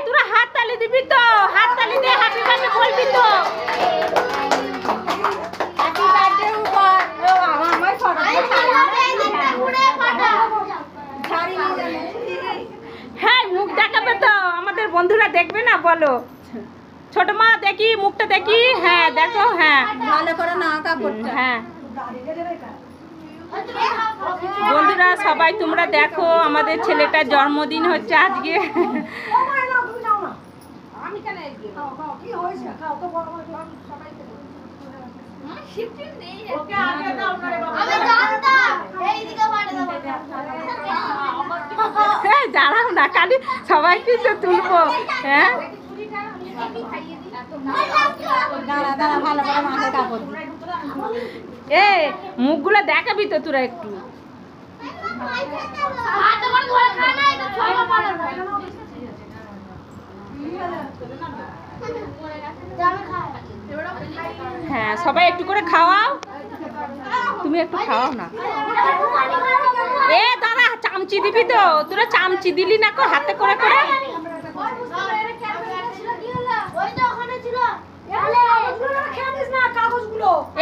তোরা হাত তালি দিবি তো, হাত তালি দিয়ে হ্যাপি বার্থডে বলবি তো। হ্যাঁ মুখ দেখাবে তো, আমাদের বন্ধুরা দেখবে না? বলো ছোট মা, দেখি মুখটা দেখি। হ্যাঁ দেখো, হ্যাঁ ভালো করে না আঁকা করতে। হ্যাঁ বন্ধুরা সবাই তোমরা দেখো, আমাদের ছেলেটার জন্মদিন হচ্ছে আজকে। দাঁড়াও না, খালি সবাইকে তো তুলবো। হ্যাঁ এ মুখগুলো দেখাবি তো তোরা একটু। হ্যাঁ সবাই একটু করে খাওয়াও, তুমি একটু খাওয়াও না। এ দাদা চামচি দিবি তো, তোরা চামচি দিলি না কো হাতে করে করে।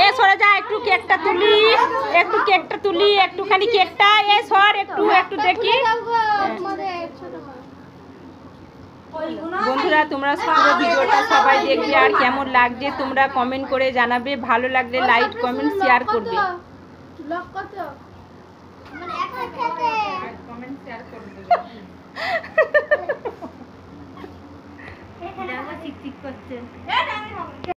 এ সরে যা, একটু কেকটা তুলি, একটু কেকটা তুলি, একটুখানি কেকটা। এ সর একটু, একটু দেখি। বন্ধুরা তোমরা পুরো ভিডিওটা সবাই দেখবে, আর কেমন লাগছে তোমরা কমেন্ট করে জানাবে। ভালো লাগলে লাইক কমেন্ট শেয়ার করবে। কমেন্ট শেয়ার করবে।